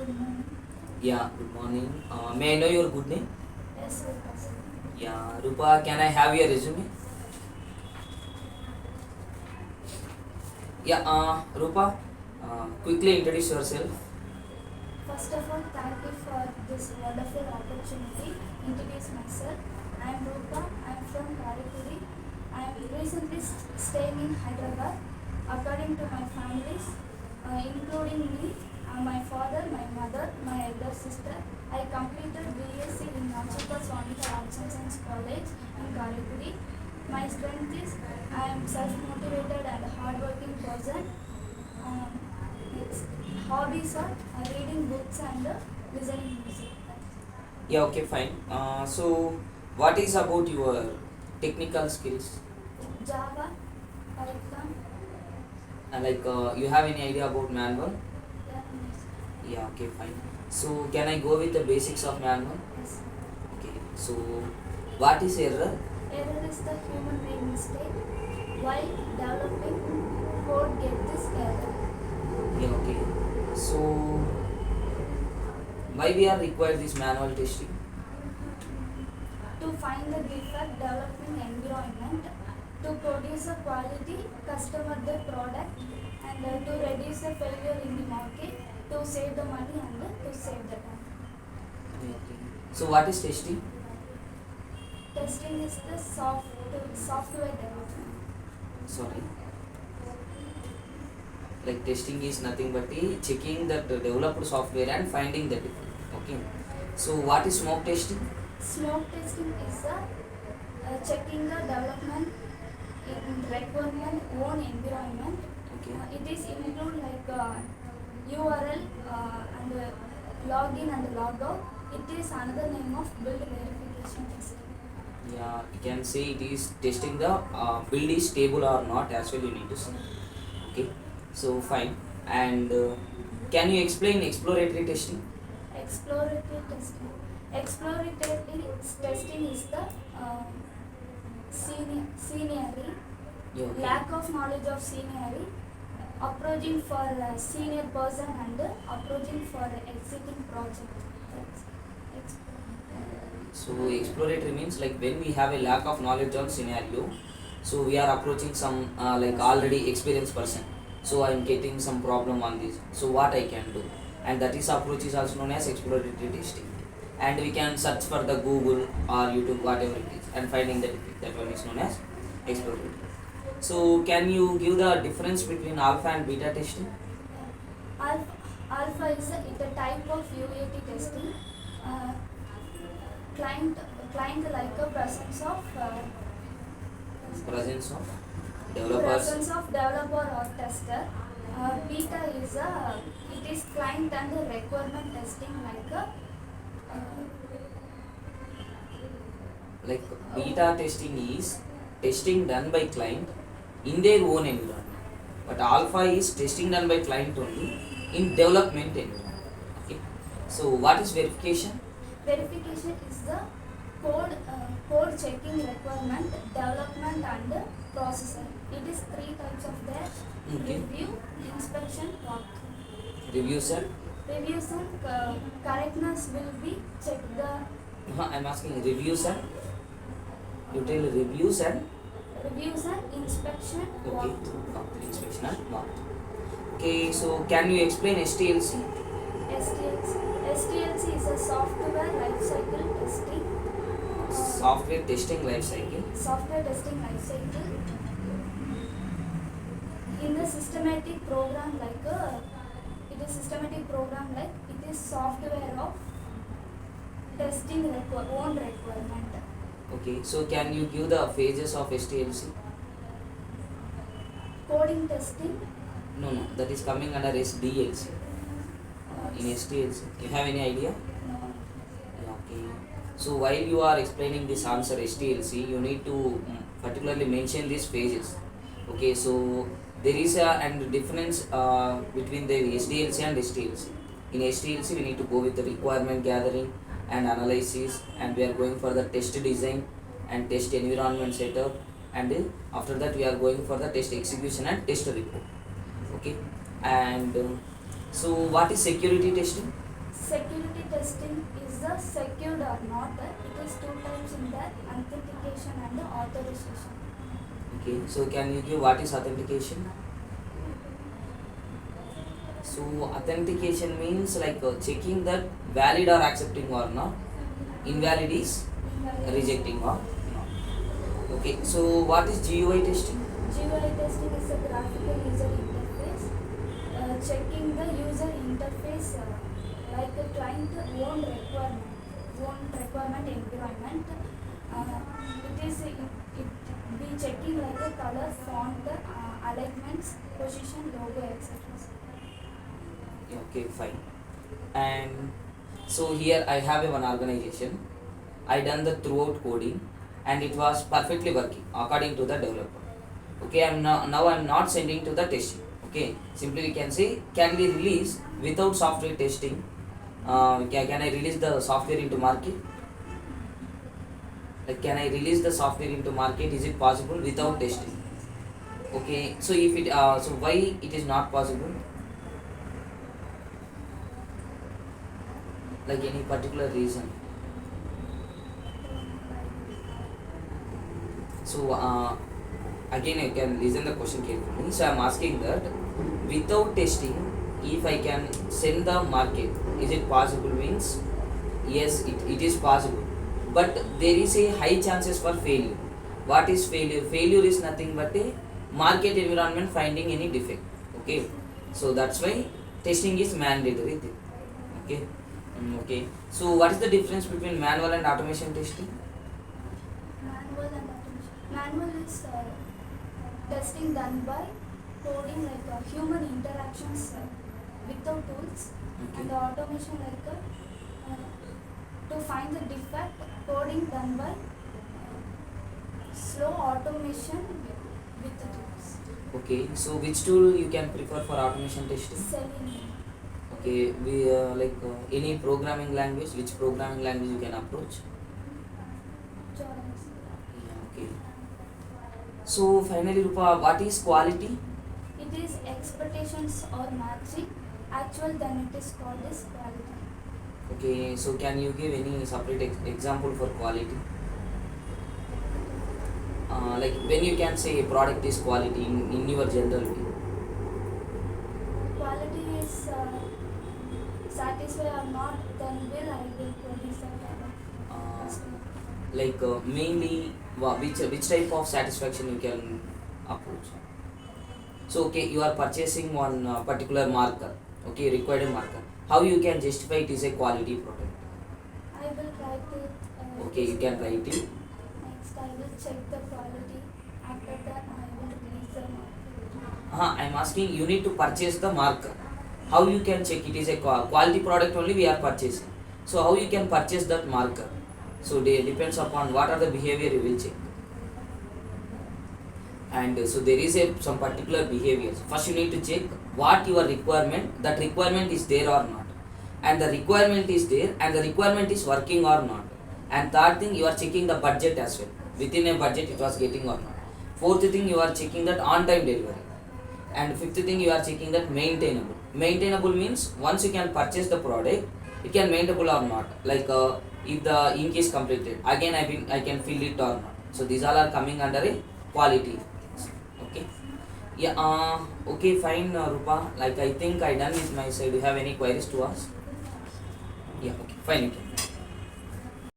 Good morning. Yeah, good morning. May I know your good name? Yes, sir. Yeah, Rupa, can I have your resume? Yeah, Rupa, quickly introduce yourself. First of all, thank you for this wonderful opportunity. Introduce myself. I am Rupa. I am from Karikuri. I am recently staying in Hyderabad. According to my families, including me, my father, my mother, my elder sister, I completed BSc in Nachipa Swamita Arts and Science College in Karikuri. My strength is I am self-motivated and hardworking person. Next, hobbies are reading books and listening music. Yeah, okay, fine. So, what is about your technical skills? Java, Python, You have any idea about manual? yeah, Yeah, okay, fine. So, can I go with the basics of manual? yes. Okay, so, what is error? Error is the human made mistake. While developing code, get this error. Yeah, okay. So, why we are required this manual testing? To find the defect, developing environment, to produce a quality customer the product, and to reduce the failure in the market, to save the money and to save the time. Okay. So, what is testing? Testing is the software development. Sorry. Like testing is nothing but the checking that the developed software and finding the defect. Okay. So, what is smoke testing? Smoke testing is checking the development in requirement own environment. Okay. It is include like URL and login and logout. It is another name of build verification testing. Yeah, you can say it is testing the build is stable or not as well. You need to see. Okay. So fine. And can you explain exploratory testing? Exploratory testing. Exploratory testing is the seniority, Yeah, okay. lack of knowledge of seniority, approaching for a senior person and approaching for exiting project. That's So exploratory means like when we have a lack of knowledge on scenario, so we are approaching some like already experienced person. So I am getting some problem on this. So what I can do, and that is approach is also known as exploratory testing. And we can search for the Google or YouTube whatever it is and finding the defect. That one is known as exploratory. So can you give the difference between alpha and beta testing? Alpha is a type of UAT testing. Uh, client like a Presence of developers. presence of developer or tester. Beta is it is client and the requirement testing Like beta testing is testing done by client in their own environment, but alpha is testing done by client only in development environment. Okay. So what is verification? verification is the code checking requirement, development and processing. It is three types of that. Okay. Review, inspection, walkthrough. Reviews and Reviews and correctness will be checked the I'm asking reviews and you tell reviews and reviews and inspection, okay. walkthrough. Inspection and walkthrough. Okay, so can you explain STLC? STLC is a software lifecycle testing. Software testing life cycle. Software testing lifecycle. In the systematic program it is systematic program like it is software of testing own requirement. Okay, so can you give the phases of STLC? Coding testing. No, that is coming under SDLC. In STLC, you have any idea? No. Okay. So while you are explaining this answer STLC, you need to particularly mention these phases. Okay, so there is a difference between the SDLC and STLC. In STLC, we need to go with the requirement gathering and analysis, and we are going for the test design and test environment setup, and after that we are going for the test execution and test report. Okay, and so what is security testing? Security testing is the secured or not. It is two times in the authentication and the authorization. Okay, so can you give what is authentication? So authentication means like checking that valid or accepting or not. Invalid is rejecting or not. Okay, so what is GUI testing? GUI testing is a graphical user interface, checking the user interface like a client own requirement environment. It be checking like a color, font, alignments, position, logo, etc. Yeah, okay, fine. And so here I have one organization. I done the throughout coding and it was perfectly working according to the developer. Okay, now I'm not sending to the testing. Okay, simply we can say, can we release without software testing? Can I release the software into market? Like, can I release the software into market? Is it possible without testing? Okay, so if it so why it is not possible? Like any particular reason? So again I can listen the question carefully. So I'm asking that without testing, if I can send the market, is it possible? Means yes, it is possible, but there is a high chances for failure. What is failure? Failure is nothing but a market environment finding any defect. Okay, so that's why testing is mandatory thing. Okay. Okay, so what is the difference between manual and automation testing? Manual and automation. Manual is testing done by coding like human interactions without tools, Okay. and the automation like to find the defect, coding done by slow automation with the tools. Okay, so which tool you can prefer for automation testing? Selenium. Okay, we any programming language. Which programming language you can approach? Jobs. Yeah, okay. So finally, Rupa, what is quality? It is expectations or matching actual, then it is called as quality. Okay, so can you give any separate example for quality? Like when you can say a product is quality in your general way. Quality is satisfy or not, then I will produce the product. Uh, like mainly which type of satisfaction you can approach? So okay, you are purchasing one particular marker. Okay, required marker. How you can justify it is a quality product? I will write it. Okay, you can write it. Next, I will check the quality. After that, I will release the market. I'm asking, you need to purchase the marker. How you can check it is a quality product only we are purchasing? So how you can purchase that marker? So they depends upon what are the behavior you will check. And so there is some particular behaviors. First you need to check what your requirement, that requirement is there or not, and the requirement is there and the requirement is working or not. And third thing, you are checking the budget as well, within a budget it was getting or not. Fourth thing, you are checking that on time delivery. And fifth thing, you are checking that maintainable means once you can purchase the product, it can maintainable or not. Like if the ink is completed, again I can fill it or not. So these all are coming under a quality. Okay. Yeah. Okay. Fine, Rupa. Like I think I done with my side. Do you have any queries to ask? Yeah. Okay. Fine. Okay.